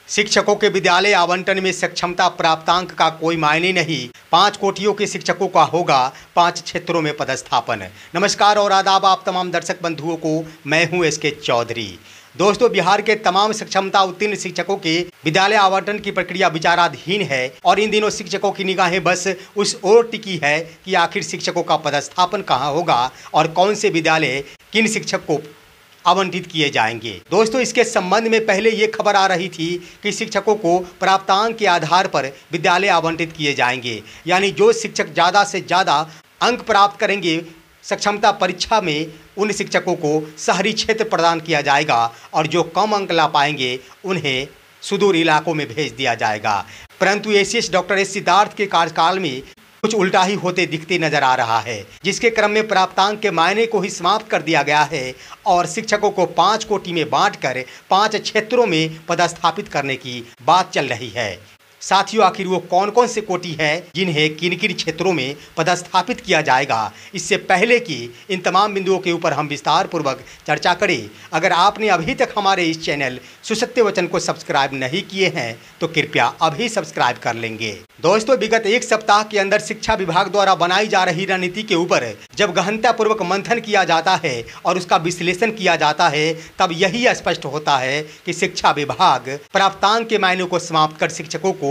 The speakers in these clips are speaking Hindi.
शिक्षकों के विद्यालय आवंटन में सक्षमता प्राप्तांक का कोई मायने नहीं। 5 कोटियों के शिक्षकों का होगा 5 क्षेत्रों में पदस्थापन। नमस्कार और आदाब आप तमाम दर्शक बंधुओं को, मैं हूं एसके चौधरी। दोस्तों, बिहार के तमाम सक्षमता उत्तीर्ण शिक्षकों के विद्यालय आवंटन की प्रक्रिया विचाराधीन है और इन दिनों शिक्षकों की निगाहें बस उस ओर टिकी है कि आखिर शिक्षकों का पदस्थापन कहां होगा और कौन से विद्यालय किन शिक्षक को आवंटित किए जाएंगे। दोस्तों, इसके संबंध में पहले ये खबर आ रही थी कि शिक्षकों को प्राप्तांक के आधार पर विद्यालय आवंटित किए जाएंगे, यानी जो शिक्षक ज़्यादा से ज़्यादा अंक प्राप्त करेंगे सक्षमता परीक्षा में उन शिक्षकों को शहरी क्षेत्र प्रदान किया जाएगा और जो कम अंक ला पाएंगे उन्हें सुदूर इलाकों में भेज दिया जाएगा। परंतु एसीएस डॉक्टर एस सिद्धार्थ के कार्यकाल में कुछ उल्टा ही होते दिखते नजर आ रहा है, जिसके क्रम में प्राप्तांक के मायने को ही समाप्त कर दिया गया है और शिक्षकों को 5 कोटि में बांटकर 5 क्षेत्रों में पदस्थापित करने की बात चल रही है। साथियों, आखिर वो कौन कौन से कोटि हैं जिन्हें किन किन क्षेत्रों में पदस्थापित किया जाएगा, इससे पहले कि इन तमाम बिंदुओं के ऊपर हम विस्तार पूर्वक चर्चा करें, अगर आपने अभी तक हमारे इस चैनल सुसत्य वचन को सब्सक्राइब नहीं किए हैं तो कृपया अभी सब्सक्राइब कर लेंगे। दोस्तों, विगत एक सप्ताह के अंदर शिक्षा विभाग द्वारा बनाई जा रही रणनीति के ऊपर जब गहनतापूर्वक मंथन किया जाता है और उसका विश्लेषण किया जाता है, तब यही स्पष्ट होता है कि शिक्षा विभाग प्राप्तांक के मायने को समाप्त कर शिक्षकों को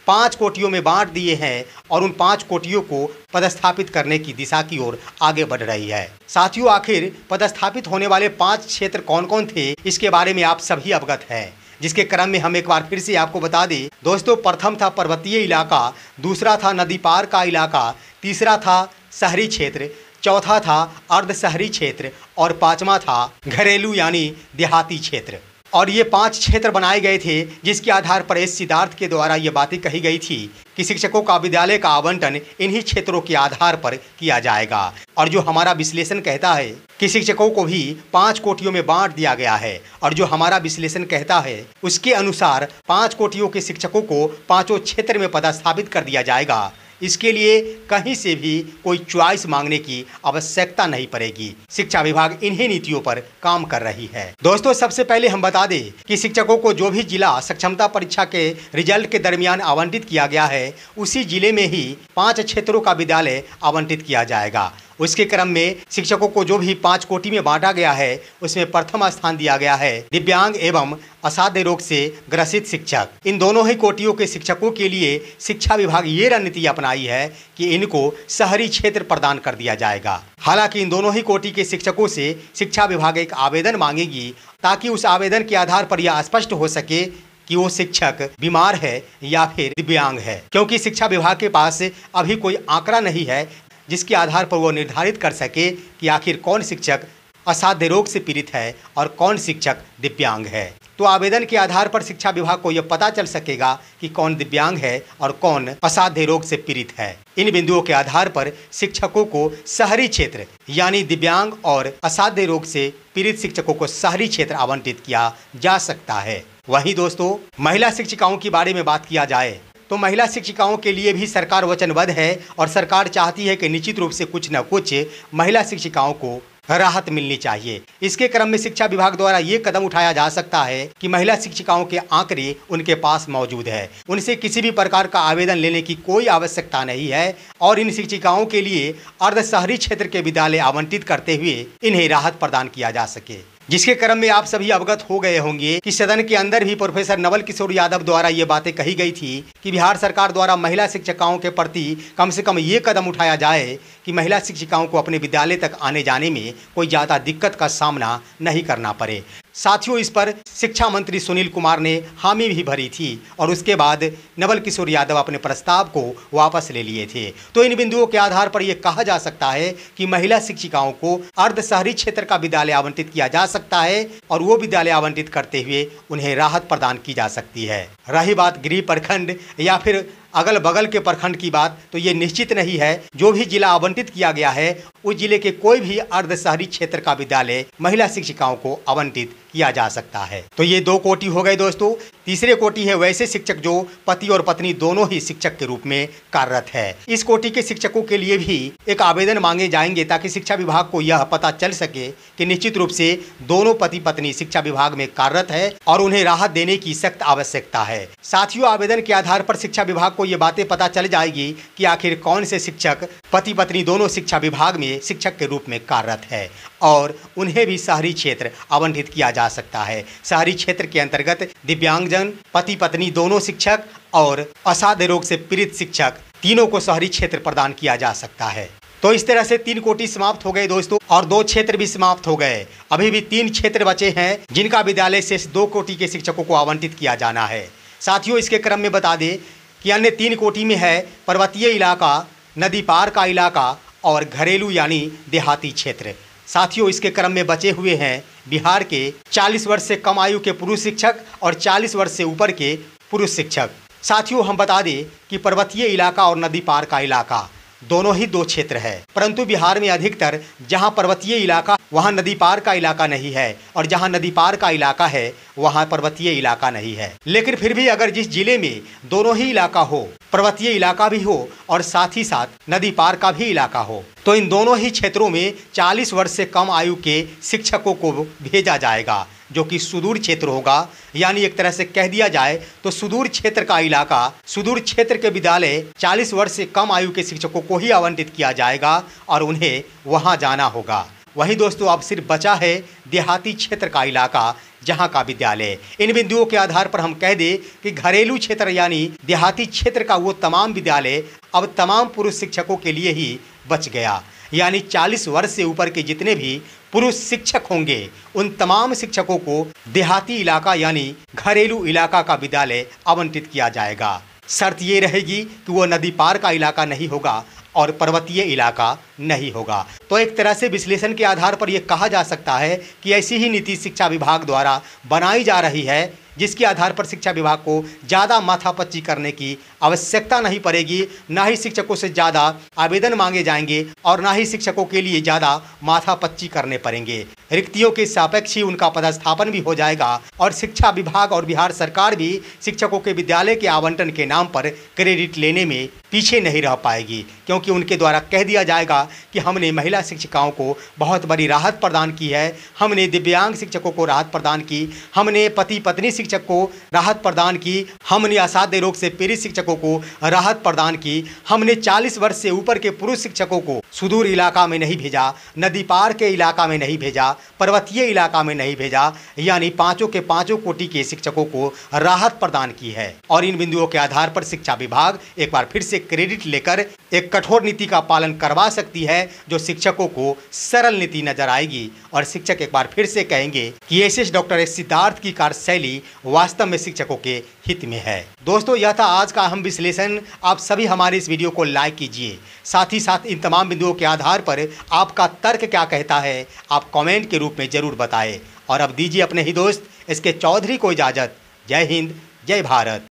5 कोटियों में बांट दिए हैं और उन 5 कोटियों को पदस्थापित करने की दिशा की ओर आगे बढ़ रही है। साथियों, आखिर पदस्थापित होने वाले 5 क्षेत्र कौन कौन थे, इसके बारे में आप सभी अवगत हैं, जिसके क्रम में हम एक बार फिर से आपको बता दें। दोस्तों, प्रथम था पर्वतीय इलाका, दूसरा था नदी पार का इलाका, तीसरा था शहरी क्षेत्र, चौथा था अर्ध शहरी क्षेत्र और 5वां था घरेलू यानी देहाती क्षेत्र। और ये 5 क्षेत्र बनाए गए थे जिसके आधार पर एस सिद्धार्थ के द्वारा ये बातें कही गई थी कि शिक्षकों का विद्यालय का आवंटन इन्हीं क्षेत्रों के आधार पर किया जाएगा। और जो हमारा विश्लेषण कहता है कि शिक्षकों को भी 5 कोटियों में बांट दिया गया है और जो हमारा विश्लेषण कहता है उसके अनुसार 5 कोटियों के शिक्षकों को 5 क्षेत्र में पदस्थापित कर दिया जाएगा। इसके लिए कहीं से भी कोई चॉइस मांगने की आवश्यकता नहीं पड़ेगी। शिक्षा विभाग इन्हीं नीतियों पर काम कर रही है। दोस्तों, सबसे पहले हम बता दें कि शिक्षकों को जो भी जिला सक्षमता परीक्षा के रिजल्ट के दरमियान आवंटित किया गया है, उसी जिले में ही 5 क्षेत्रों का विद्यालय आवंटित किया जाएगा। उसके क्रम में शिक्षकों को जो भी 5 कोटि में बांटा गया है उसमें प्रथम स्थान दिया गया है दिव्यांग एवं असाध्य रोग से ग्रसित शिक्षक। इन दोनों ही कोटियों के शिक्षकों के लिए शिक्षा विभाग ये रणनीति अपनाई है कि इनको शहरी क्षेत्र प्रदान कर दिया जाएगा। हालांकि इन दोनों ही कोटि के शिक्षकों से शिक्षा विभाग एक आवेदन मांगेगी ताकि उस आवेदन के आधार पर यह स्पष्ट हो सके कि वो शिक्षक बीमार है या फिर दिव्यांग है, क्योंकि शिक्षा विभाग के पास अभी कोई आंकड़ा नहीं है जिसके आधार पर वो निर्धारित कर सके कि आखिर कौन शिक्षक असाध्य रोग से पीड़ित है और कौन शिक्षक दिव्यांग है। तो आवेदन के आधार पर शिक्षा विभाग को यह पता चल सकेगा कि कौन दिव्यांग है और कौन असाध्य रोग से पीड़ित है। इन बिंदुओं के आधार पर शिक्षकों को शहरी क्षेत्र यानी दिव्यांग और असाध्य रोग से पीड़ित शिक्षकों को शहरी क्षेत्र आवंटित किया जा सकता है। वहीं दोस्तों, महिला शिक्षिकाओं के बारे में बात किया जाए तो महिला शिक्षिकाओं के लिए भी सरकार वचनबद्ध है और सरकार चाहती है कि निश्चित रूप से कुछ न कुछ महिला शिक्षिकाओं को राहत मिलनी चाहिए। इसके क्रम में शिक्षा विभाग द्वारा ये कदम उठाया जा सकता है कि महिला शिक्षिकाओं के आंकड़े उनके पास मौजूद है, उनसे किसी भी प्रकार का आवेदन लेने की कोई आवश्यकता नहीं है और इन शिक्षिकाओं के लिए अर्ध शहरी क्षेत्र के विद्यालय आवंटित करते हुए इन्हें राहत प्रदान किया जा सके। जिसके क्रम में आप सभी अवगत हो गए होंगे कि सदन के अंदर भी प्रोफेसर नवल किशोर यादव द्वारा ये बातें कही गई थी कि बिहार सरकार द्वारा महिला शिक्षिकाओं के प्रति कम से कम ये कदम उठाया जाए कि महिला शिक्षिकाओं को अपने विद्यालय तक आने जाने में कोई ज़्यादा दिक्कत का सामना नहीं करना पड़े। साथियों, इस पर शिक्षा मंत्री सुनील कुमार ने हामी भी भरी थी और उसके बाद नवल किशोर यादव अपने प्रस्ताव को वापस ले लिए थे। तो इन बिंदुओं के आधार पर यह कहा जा सकता है कि महिला शिक्षिकाओं को अर्ध शहरी क्षेत्र का विद्यालय आवंटित किया जा सकता है और वो विद्यालय आवंटित करते हुए उन्हें राहत प्रदान की जा सकती है। रही बात गृह प्रखंड या फिर अगल बगल के प्रखंड की बात, तो ये निश्चित नहीं है। जो भी जिला आवंटित किया गया है उस जिले के कोई भी अर्ध शहरी क्षेत्र का विद्यालय महिला शिक्षिकाओं को आवंटित किया जा सकता है। तो ये 2 कोटि हो गए दोस्तों। तीसरे कोटि है वैसे शिक्षक जो पति और पत्नी दोनों ही शिक्षक के रूप में कार्यरत है। इस कोटि के शिक्षकों के लिए भी एक आवेदन मांगे जाएंगे ताकि शिक्षा विभाग को यह पता चल सके कि निश्चित रूप से दोनों पति पत्नी शिक्षा विभाग में कार्यरत है और उन्हें राहत देने की सख्त आवश्यकता है। साथियों, आवेदन के आधार पर शिक्षा विभाग को ये बातें पता चल जाएगी कि आखिर कौन से शिक्षक पति पत्नी दोनों शिक्षा विभाग में शिक्षक के रूप में कार्यरत है और उन्हें भी शहरी क्षेत्र आवंटित किया जा सकता है। शहरी क्षेत्र के अंतर्गत दिव्यांगजन, पति पत्नी दोनों शिक्षक और असाध्य रोग से पीड़ित शिक्षक तीनों को शहरी क्षेत्र प्रदान किया जा सकता है। तो इस तरह से 3 कोटि समाप्त हो गए दोस्तों और 2 क्षेत्र भी समाप्त हो गए। अभी भी 3 क्षेत्र बचे हैं जिनका विद्यालय शेष 2 कोटि के शिक्षकों को आवंटित किया जाना है। साथियों, इसके क्रम में बता दें कि अन्य 3 कोटि में है पर्वतीय इलाका, नदी पार का इलाका और घरेलू यानी देहाती क्षेत्र। साथियों, इसके क्रम में बचे हुए हैं बिहार के 40 वर्ष से कम आयु के पुरुष शिक्षक और 40 वर्ष से ऊपर के पुरुष शिक्षक। साथियों, हम बता दें कि पर्वतीय इलाका और नदी पार का इलाका दोनों ही 2 क्षेत्र है, परंतु बिहार में अधिकतर जहां पर्वतीय इलाका वहां नदी पार का इलाका नहीं है और जहां नदी पार का इलाका है वहां पर्वतीय इलाका नहीं है। लेकिन फिर भी अगर जिस जिले में दोनों ही इलाका हो, पर्वतीय इलाका भी हो और साथ ही साथ नदी पार का भी इलाका हो, तो इन दोनों ही क्षेत्रों में 40 वर्ष से कम आयु के शिक्षकों को भेजा जाएगा, जो कि सुदूर क्षेत्र होगा। यानी एक तरह से कह दिया जाए तो सुदूर क्षेत्र का इलाका, सुदूर क्षेत्र के विद्यालय 40 वर्ष से कम आयु के शिक्षकों को ही आवंटित किया जाएगा और उन्हें वहां जाना होगा। वहीं दोस्तों, अब सिर्फ बचा है देहाती क्षेत्र का इलाका जहां का विद्यालय। इन बिंदुओं के आधार पर हम कह दें कि घरेलू क्षेत्र यानी देहाती क्षेत्र का वो तमाम विद्यालय अब तमाम पुरुष शिक्षकों के लिए ही बच गया। यानी 40 वर्ष से ऊपर के जितने भी पुरुष शिक्षक होंगे उन तमाम शिक्षकों को देहाती इलाका यानी घरेलू इलाका का विद्यालय आवंटित किया जाएगा। शर्त ये रहेगी कि वो नदी पार का इलाका नहीं होगा और पर्वतीय इलाका नहीं होगा। तो एक तरह से विश्लेषण के आधार पर यह कहा जा सकता है कि ऐसी ही नीति शिक्षा विभाग द्वारा बनाई जा रही है जिसके आधार पर शिक्षा विभाग को ज़्यादा माथापच्ची करने की आवश्यकता नहीं पड़ेगी, ना ही शिक्षकों से ज़्यादा आवेदन मांगे जाएंगे और ना ही शिक्षकों के लिए ज़्यादा माथापच्ची करने पड़ेंगे। रिक्तियों के सापेक्ष ही उनका पदस्थापन भी हो जाएगा और शिक्षा विभाग और बिहार सरकार भी शिक्षकों के विद्यालय के आवंटन के नाम पर क्रेडिट लेने में पीछे नहीं रह पाएगी, क्योंकि उनके द्वारा कह दिया जाएगा कि हमने महिला शिक्षिकाओं को बहुत बड़ी राहत प्रदान की है, हमने दिव्यांग शिक्षकों को राहत प्रदान की, हमने पति पत्नी शिक्षक को राहत प्रदान की, हमने असाध्य रोग से पीड़ित शिक्षकों को राहत प्रदान की, हमने 40 वर्ष से ऊपर के पुरुष शिक्षकों को सुदूर इलाका में नहीं भेजा, नदी पार के इलाका में नहीं भेजा, पर्वतीय इलाका में नहीं भेजा, यानी 5 के 5 कोटि के शिक्षकों को राहत प्रदान की है। और इन बिंदुओं के आधार पर शिक्षा विभाग एक बार फिर से क्रेडिट लेकर एक कठोर नीति का पालन करवा सकती है जो शिक्षकों को सरल नीति नजर आएगी और शिक्षक एक बार फिर से कहेंगे कि एसएस डॉक्टर एस सिद्धार्थ की कार्यशैली वास्तव में शिक्षकों के हित में है। दोस्तों, यह था आज का अहम विश्लेषण। आप सभी हमारे इस वीडियो को लाइक कीजिए, साथ ही साथ इन तमाम बिंदुओं के आधार पर आपका तर्क क्या कहता है आप कमेंट के रूप में जरूर बताएं। और अब दीजिए अपने ही दोस्त एस के चौधरी को इजाजत। जय हिंद, जय भारत।